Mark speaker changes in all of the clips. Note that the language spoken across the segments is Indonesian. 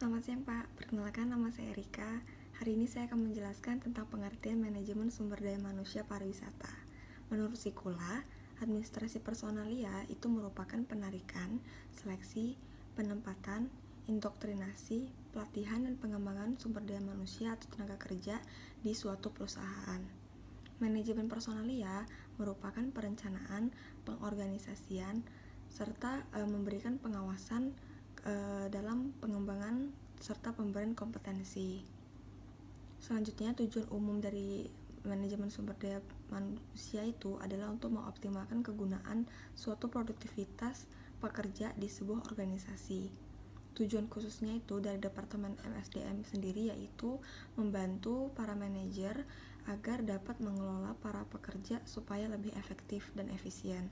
Speaker 1: Selamat siang Pak, perkenalkan nama saya Erika. Hari ini saya akan menjelaskan tentang pengertian manajemen sumber daya manusia pariwisata. Menurut Sikula, administrasi personalia itu merupakan penarikan, seleksi, penempatan, indoktrinasi, pelatihan dan pengembangan sumber daya manusia atau tenaga kerja di suatu perusahaan. Manajemen personalia merupakan perencanaan, pengorganisasian, serta memberikan pengawasan dalam pengembangan serta pemberian kompetensi. Selanjutnya, tujuan umum dari manajemen sumber daya manusia itu adalah untuk mengoptimalkan kegunaan suatu produktivitas pekerja di sebuah organisasi. Tujuan khususnya itu dari Departemen MSDM sendiri yaitu membantu para manajer agar dapat mengelola para pekerja supaya lebih efektif dan efisien.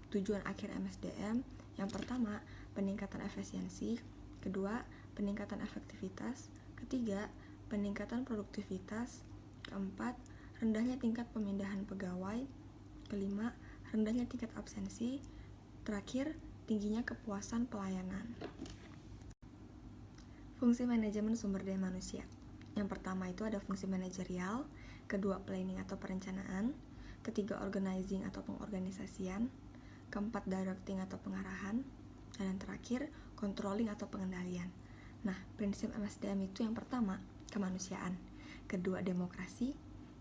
Speaker 1: Tujuan akhir MSDM yang pertama, peningkatan efisiensi, kedua, peningkatan efektivitas, ketiga, peningkatan produktivitas, keempat, rendahnya tingkat pemindahan pegawai, kelima, rendahnya tingkat absensi, terakhir, tingginya kepuasan pelayanan. Fungsi manajemen sumber daya manusia. Yang pertama itu ada fungsi manajerial, kedua planning atau perencanaan, ketiga organizing atau pengorganisasian, keempat directing atau pengarahan, dan yang terakhir controlling atau pengendalian. Nah, prinsip MSDM itu yang pertama kemanusiaan, kedua demokrasi,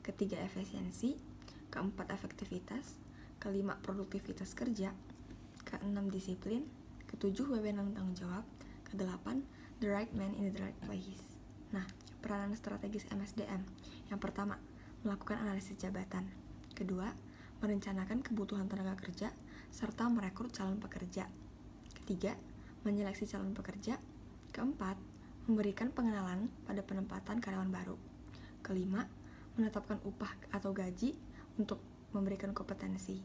Speaker 1: ketiga efisiensi, keempat efektivitas, kelima produktivitas kerja, keenam disiplin, ketujuh wewenang tanggung jawab, kedelapan the right man in the right place. Nah, peranan strategis MSDM. Yang pertama, melakukan analisis jabatan. Kedua, merencanakan kebutuhan tenaga kerja serta merekrut calon pekerja. Ketiga, menyeleksi calon pekerja. Keempat, memberikan pengenalan pada penempatan karyawan baru. Kelima, menetapkan upah atau gaji untuk memberikan kompetensi.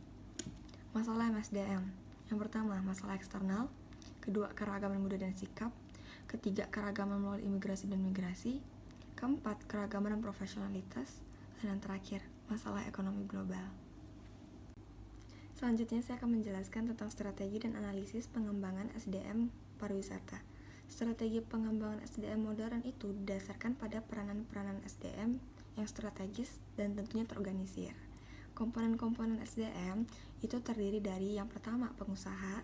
Speaker 1: Masalah MSDM. Yang pertama, masalah eksternal. Kedua, keragaman budaya dan sikap. Ketiga, keragaman melalui imigrasi dan migrasi. Keempat, keragaman dan profesionalitas. Dan yang terakhir, masalah ekonomi global. Selanjutnya saya akan menjelaskan tentang strategi dan analisis pengembangan SDM pariwisata. Strategi pengembangan SDM modern itu didasarkan pada peranan-peranan SDM yang strategis dan tentunya terorganisir. Komponen-komponen SDM itu terdiri dari yang pertama pengusaha,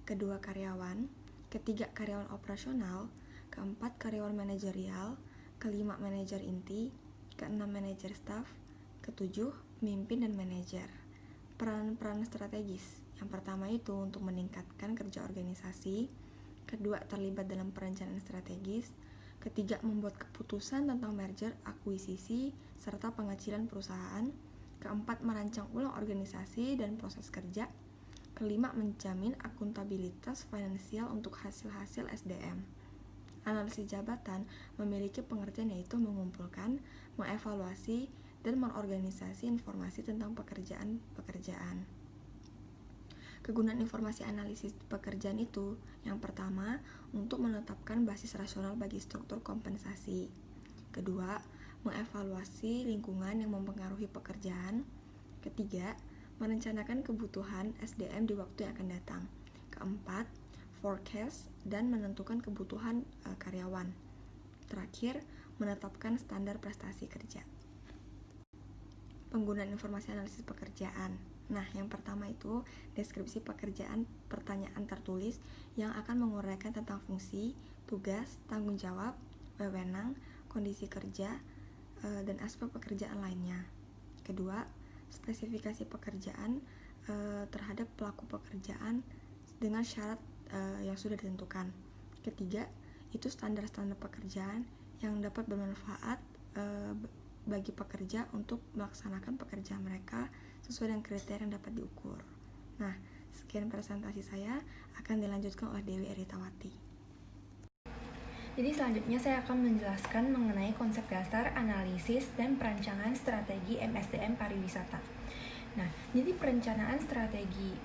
Speaker 1: kedua karyawan, ketiga karyawan operasional, keempat karyawan manajerial, kelima manajer inti, keenam manajer staff, ketujuh pemimpin dan manajer. Peran-peran strategis. Yang pertama itu untuk meningkatkan kerja organisasi, kedua terlibat dalam perencanaan strategis, ketiga membuat keputusan tentang merger, akuisisi, serta pengecilan perusahaan, keempat merancang ulang organisasi dan proses kerja, kelima menjamin akuntabilitas finansial untuk hasil-hasil SDM. Analisis jabatan memiliki pengertian yaitu mengumpulkan, mengevaluasi, dan mengorganisasi informasi tentang pekerjaan. Kegunaan informasi analisis pekerjaan itu, yang pertama, untuk menetapkan basis rasional bagi struktur kompensasi. Kedua, mengevaluasi lingkungan yang mempengaruhi pekerjaan. Ketiga, merencanakan kebutuhan SDM di waktu yang akan datang. Keempat, forecast dan menentukan kebutuhan karyawan. Terakhir, menetapkan standar prestasi kerja. Penggunaan informasi analisis pekerjaan. Nah, yang pertama itu deskripsi pekerjaan pertanyaan tertulis yang akan menguraikan tentang fungsi, tugas, tanggung jawab, wewenang, kondisi kerja, dan aspek pekerjaan lainnya. Kedua, spesifikasi pekerjaan terhadap pelaku pekerjaan dengan syarat yang sudah ditentukan. Ketiga, itu standar-standar pekerjaan yang dapat bermanfaat bagi pekerja untuk melaksanakan pekerjaan mereka sesuai dengan kriteria yang dapat diukur. Nah, sekian presentasi saya, akan dilanjutkan oleh Dewi Eritawati.
Speaker 2: Jadi selanjutnya saya akan menjelaskan mengenai konsep dasar, analisis, dan perancangan strategi MSDM pariwisata. Nah, jadi perencanaan strategi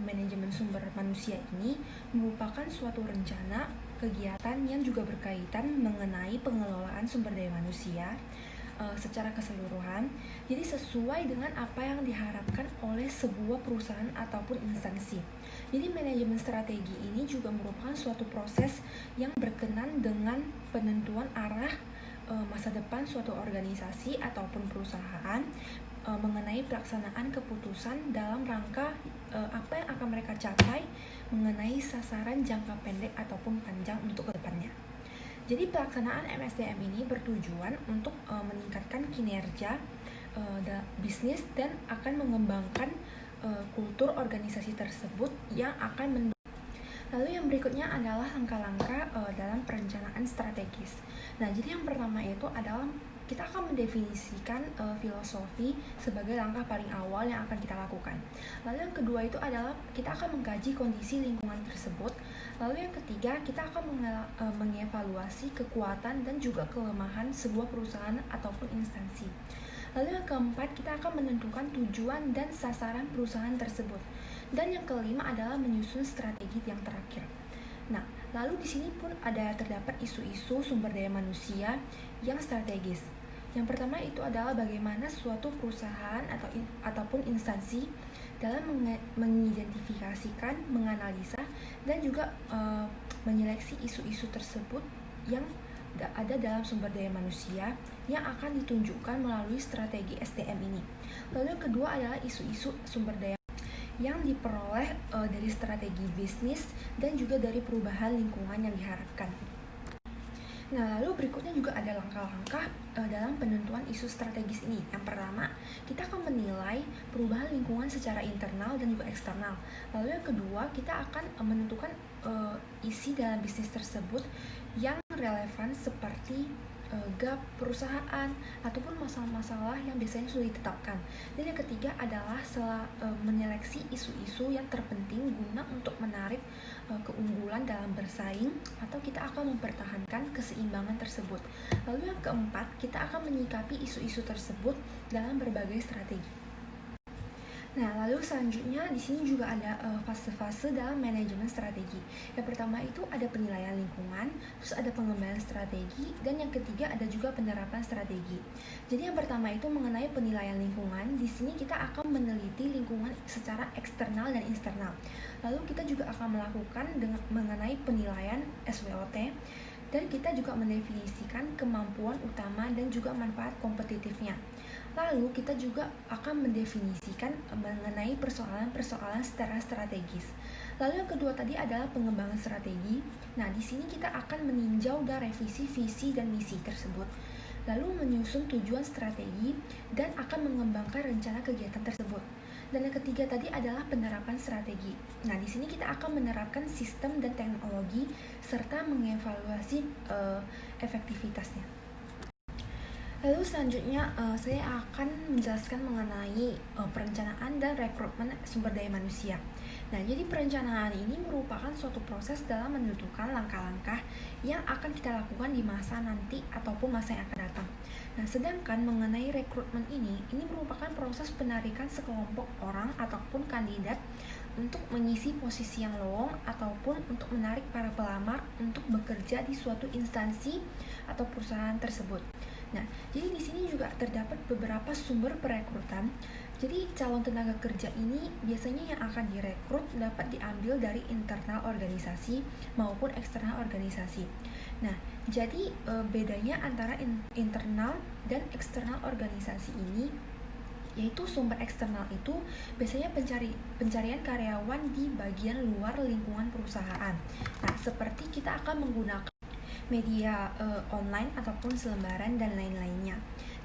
Speaker 2: manajemen sumber manusia ini merupakan suatu rencana kegiatan yang juga berkaitan mengenai pengelolaan sumber daya manusia, secara keseluruhan, jadi sesuai dengan apa yang diharapkan oleh sebuah perusahaan ataupun instansi. Jadi manajemen strategi ini juga merupakan suatu proses yang berkenan dengan penentuan arah masa depan suatu organisasi ataupun perusahaan mengenai pelaksanaan keputusan dalam rangka apa yang akan mereka capai mengenai sasaran jangka pendek ataupun panjang untuk kedepannya. Jadi pelaksanaan MSDM ini bertujuan untuk meningkatkan kinerja bisnis dan akan mengembangkan kultur organisasi tersebut yang akan Lalu yang berikutnya adalah langkah-langkah dalam perencanaan strategis. Nah, jadi yang pertama itu adalah kita akan mendefinisikan filosofi sebagai langkah paling awal yang akan kita lakukan. Lalu yang kedua itu adalah kita akan mengkaji kondisi lingkungan tersebut. Lalu yang ketiga, kita akan mengevaluasi kekuatan dan juga kelemahan sebuah perusahaan ataupun instansi. Lalu yang keempat, kita akan menentukan tujuan dan sasaran perusahaan tersebut. Dan yang kelima adalah menyusun strategi yang terakhir. Nah, lalu di sini pun terdapat isu-isu sumber daya manusia yang strategis. Yang pertama itu adalah bagaimana suatu perusahaan ataupun instansi dalam mengidentifikasikan, menganalisa, dan juga menyeleksi isu-isu tersebut yang ada dalam sumber daya manusia yang akan ditunjukkan melalui strategi SDM ini. Lalu yang kedua adalah isu-isu sumber daya yang diperoleh dari strategi bisnis dan juga dari perubahan lingkungan yang diharapkan. Nah, lalu berikutnya juga ada langkah-langkah dalam penentuan isu strategis ini. Yang pertama, kita akan menilai perubahan lingkungan secara internal dan juga eksternal. Lalu yang kedua, kita akan menentukan isi dalam bisnis tersebut yang relevan seperti gap perusahaan ataupun masalah-masalah yang biasanya sudah ditetapkan. Dan yang ketiga adalah menyeleksi isu-isu yang terpenting guna untuk menarik keunggulan dalam bersaing atau kita akan mempertahankan keseimbangan tersebut. Lalu yang keempat, kita akan menyikapi isu-isu tersebut dalam berbagai strategi. Nah, lalu selanjutnya di sini juga ada fase-fase dalam manajemen strategi. Yang pertama itu ada penilaian lingkungan, terus ada pengembangan strategi, dan yang ketiga ada juga penerapan strategi. Jadi yang pertama itu mengenai penilaian lingkungan. Di sini kita akan meneliti lingkungan secara eksternal dan internal. Lalu kita juga akan melakukan mengenai penilaian SWOT. Dan kita juga mendefinisikan kemampuan utama dan juga manfaat kompetitifnya. Lalu kita juga akan mendefinisikan mengenai persoalan-persoalan secara strategis. Lalu yang kedua tadi adalah pengembangan strategi. Nah, di sini kita akan meninjau dan revisi visi dan misi tersebut. Lalu menyusun tujuan strategi dan akan mengembangkan rencana kegiatan tersebut. Dan yang ketiga tadi adalah penerapan strategi. Nah, di sini kita akan menerapkan sistem dan teknologi serta mengevaluasi efektivitasnya. Lalu selanjutnya saya akan menjelaskan mengenai perencanaan dan rekrutmen sumber daya manusia. Nah, jadi perencanaan ini merupakan suatu proses dalam menentukan langkah-langkah yang akan kita lakukan di masa nanti ataupun masa yang akan datang. Nah, sedangkan mengenai rekrutmen ini merupakan proses penarikan sekelompok orang ataupun kandidat untuk mengisi posisi yang lowong ataupun untuk menarik para pelamar untuk bekerja di suatu instansi atau perusahaan tersebut. Nah, jadi di sini juga terdapat beberapa sumber perekrutan. Jadi calon tenaga kerja ini biasanya yang akan direkrut dapat diambil dari internal organisasi maupun eksternal organisasi. Nah, jadi bedanya antara internal dan eksternal organisasi ini yaitu sumber eksternal itu biasanya pencarian karyawan di bagian luar lingkungan perusahaan. Nah, seperti kita akan menggunakan media online ataupun selembaran dan lain-lainnya.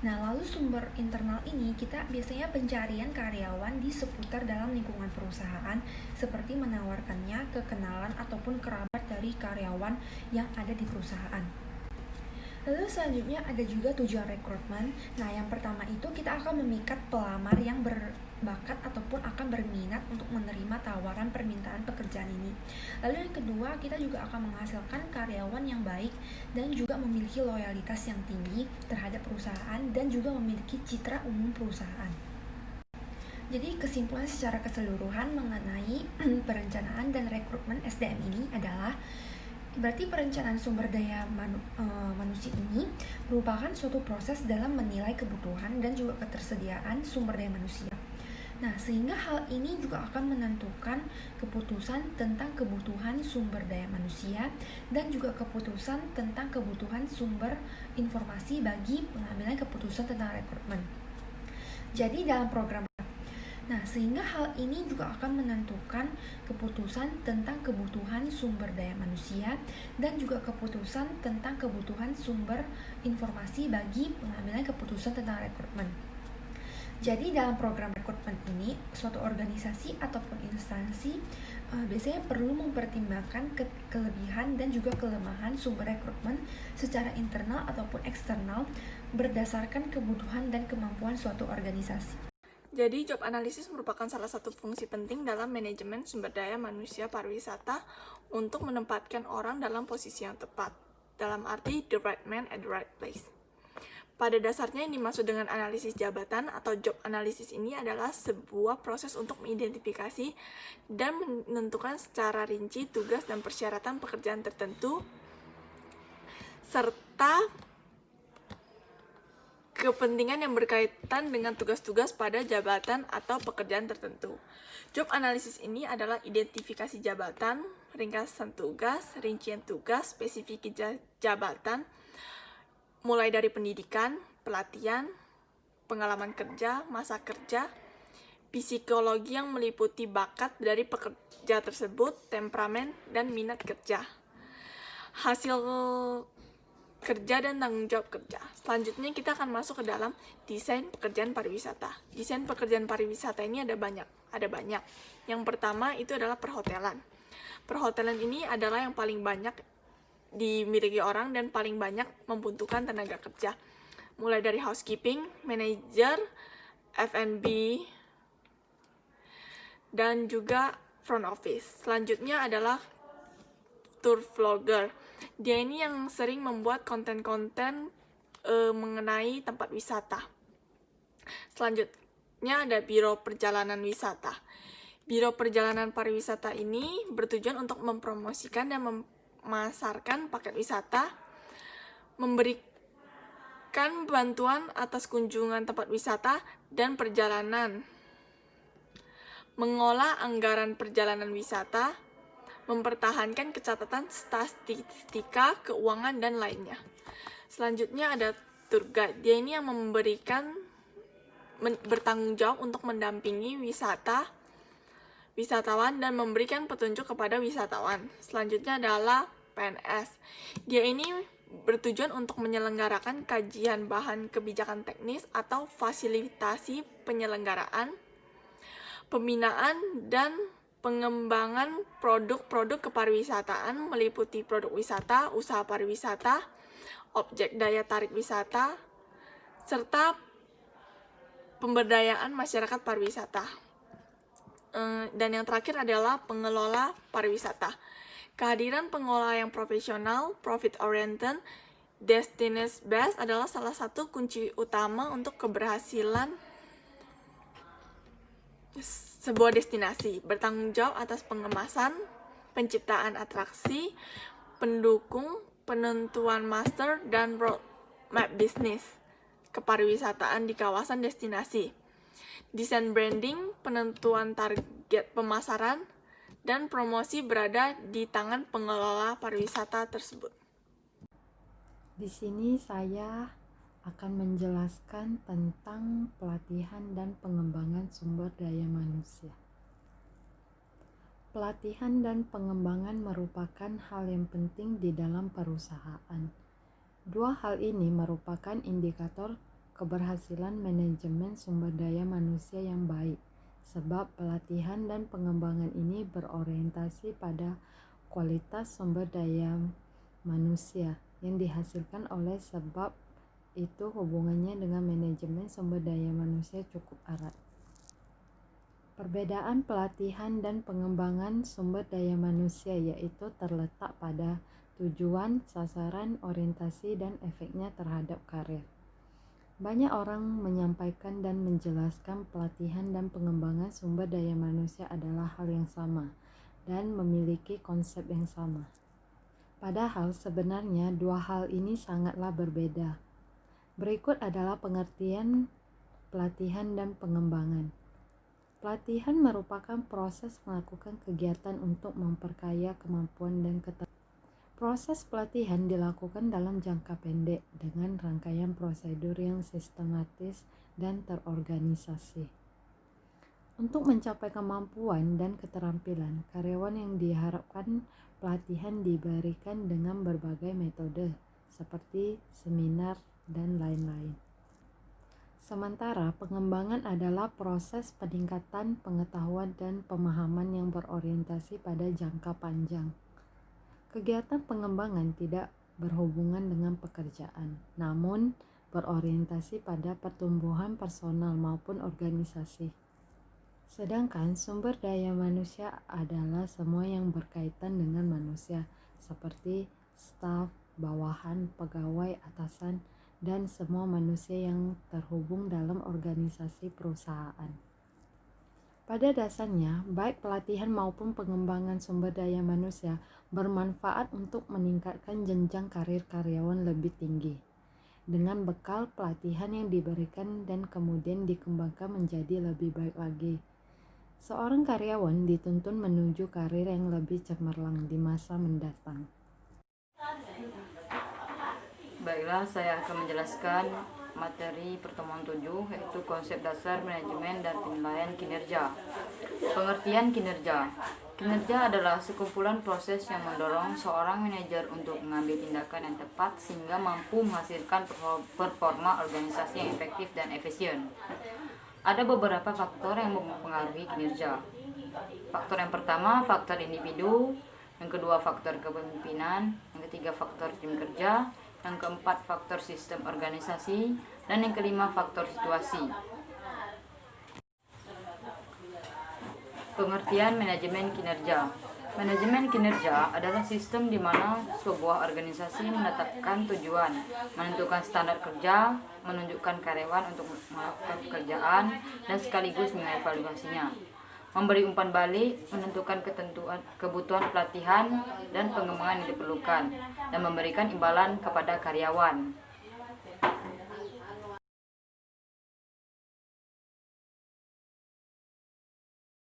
Speaker 2: Nah, lalu sumber internal ini kita biasanya pencarian karyawan di seputar dalam lingkungan perusahaan seperti menawarkannya kekenalan ataupun kerabat dari karyawan yang ada di perusahaan. Lalu selanjutnya ada juga tujuan rekrutmen. Nah, yang pertama itu kita akan memikat pelamar yang berbakat ataupun akan berminat untuk menerima tawaran permintaan pekerjaan ini. Lalu yang kedua, kita juga akan menghasilkan karyawan yang baik dan juga memiliki loyalitas yang tinggi terhadap perusahaan dan juga memiliki citra umum perusahaan. Jadi kesimpulan secara keseluruhan mengenai perencanaan dan rekrutmen SDM ini adalah Berarti perencanaan sumber daya manusia ini merupakan suatu proses dalam menilai kebutuhan dan juga ketersediaan sumber daya manusia. Nah, sehingga hal ini juga akan menentukan keputusan tentang kebutuhan sumber daya manusia dan juga keputusan tentang kebutuhan sumber informasi bagi pengambilan keputusan tentang rekrutmen. Jadi dalam program sehingga hal ini juga akan menentukan keputusan tentang kebutuhan sumber daya manusia dan juga keputusan tentang kebutuhan sumber informasi bagi pengambilan keputusan tentang rekrutmen. Jadi dalam program rekrutmen ini, suatu organisasi ataupun instansi biasanya perlu mempertimbangkan kelebihan dan juga kelemahan sumber rekrutmen secara internal ataupun eksternal berdasarkan kebutuhan dan kemampuan suatu organisasi.
Speaker 1: Jadi, job analysis merupakan salah satu fungsi penting dalam manajemen sumber daya manusia pariwisata untuk menempatkan orang dalam posisi yang tepat, dalam arti the right man at the right place. Pada dasarnya yang dimaksud dengan analisis jabatan atau job analysis ini adalah sebuah proses untuk mengidentifikasi dan menentukan secara rinci tugas dan persyaratan pekerjaan tertentu, serta kepentingan yang berkaitan dengan tugas-tugas pada jabatan atau pekerjaan tertentu. Job analysis ini adalah identifikasi jabatan, ringkasan tugas, rincian tugas, spesifik jabatan, mulai dari pendidikan, pelatihan, pengalaman kerja, masa kerja, psikologi yang meliputi bakat dari pekerja tersebut, temperamen, dan minat kerja, hasil kerja dan tanggung jawab kerja. Selanjutnya kita akan masuk ke dalam desain pekerjaan pariwisata. Desain pekerjaan pariwisata ini ada banyak. Yang pertama itu adalah perhotelan. Perhotelan ini adalah yang paling banyak dimiliki orang dan paling banyak membutuhkan tenaga kerja. Mulai dari housekeeping, manager, F&B, dan juga front office. Selanjutnya adalah tour vlogger. Dia ini yang sering membuat konten-konten mengenai tempat wisata. Selanjutnya ada biro perjalanan wisata. Biro perjalanan pariwisata ini bertujuan untuk mempromosikan dan memasarkan paket wisata, memberikan bantuan atas kunjungan tempat wisata dan perjalanan, mengolah anggaran perjalanan wisata, mempertahankan catatan statistika, keuangan, dan lainnya. Selanjutnya ada tour guide. Dia ini yang bertanggung jawab untuk mendampingi wisatawan dan memberikan petunjuk kepada wisatawan. Selanjutnya adalah PNS. Dia ini bertujuan untuk menyelenggarakan kajian bahan kebijakan teknis atau fasilitasi penyelenggaraan, pembinaan, dan pengembangan produk-produk kepariwisataan meliputi produk wisata, usaha pariwisata, objek daya tarik wisata, serta pemberdayaan masyarakat pariwisata. Dan yang terakhir adalah pengelola pariwisata. Kehadiran pengelola yang profesional, profit-oriented, destination based adalah salah satu kunci utama untuk keberhasilan sebuah destinasi, bertanggung jawab atas pengemasan, penciptaan atraksi, pendukung, penentuan master, dan roadmap bisnis kepariwisataan di kawasan destinasi, desain branding, penentuan target pemasaran, dan promosi berada di tangan pengelola pariwisata tersebut.
Speaker 3: Di sini saya akan menjelaskan tentang pelatihan dan pengembangan sumber daya manusia. Pelatihan dan pengembangan merupakan hal yang penting di dalam perusahaan. Dua hal ini merupakan indikator keberhasilan manajemen sumber daya manusia yang baik, sebab pelatihan dan pengembangan ini berorientasi pada kualitas sumber daya manusia yang dihasilkan oleh sebab itu hubungannya dengan manajemen sumber daya manusia cukup erat. Perbedaan pelatihan dan pengembangan sumber daya manusia yaitu terletak pada tujuan, sasaran, orientasi, dan efeknya terhadap karir. Banyak orang menyampaikan dan menjelaskan pelatihan dan pengembangan sumber daya manusia adalah hal yang sama dan memiliki konsep yang sama. Padahal sebenarnya dua hal ini sangatlah berbeda. Berikut adalah pengertian pelatihan dan pengembangan. Pelatihan merupakan proses melakukan kegiatan untuk memperkaya kemampuan dan keterampilan. Proses pelatihan dilakukan dalam jangka pendek dengan rangkaian prosedur yang sistematis dan terorganisasi. Untuk mencapai kemampuan dan keterampilan, karyawan yang diharapkan pelatihan diberikan dengan berbagai metode seperti seminar dan lain-lain. Sementara pengembangan adalah proses peningkatan pengetahuan dan pemahaman yang berorientasi pada jangka panjang. Kegiatan pengembangan tidak berhubungan dengan pekerjaan, namun berorientasi pada pertumbuhan personal maupun organisasi. Sedangkan sumber daya manusia adalah semua yang berkaitan dengan manusia, seperti staf, bawahan, pegawai, atasan, dan semua manusia yang terhubung dalam organisasi perusahaan. Pada dasarnya, baik pelatihan maupun pengembangan sumber daya manusia bermanfaat untuk meningkatkan jenjang karir karyawan lebih tinggi dengan bekal pelatihan yang diberikan dan kemudian dikembangkan menjadi lebih baik lagi. Seorang karyawan dituntun menuju karir yang lebih cemerlang di masa mendatang.
Speaker 4: Baiklah, saya akan menjelaskan materi pertemuan 7, yaitu konsep dasar manajemen dan penilaian kinerja. Pengertian kinerja. Kinerja adalah sekumpulan proses yang mendorong seorang manajer untuk mengambil tindakan yang tepat sehingga mampu menghasilkan performa organisasi yang efektif dan efisien. Ada beberapa faktor yang mempengaruhi kinerja. Faktor yang pertama, faktor individu. Yang kedua, faktor kepemimpinan. Yang ketiga, faktor tim kerja. Yang keempat, faktor sistem organisasi. Dan yang kelima, faktor situasi. Pengertian manajemen kinerja. Manajemen kinerja adalah sistem di mana sebuah organisasi menetapkan tujuan, menentukan standar kerja, menunjukkan karyawan untuk melakukan pekerjaan, dan sekaligus mengevaluasinya. Memberi umpan balik, menentukan kebutuhan pelatihan dan pengembangan yang diperlukan, dan memberikan imbalan kepada karyawan.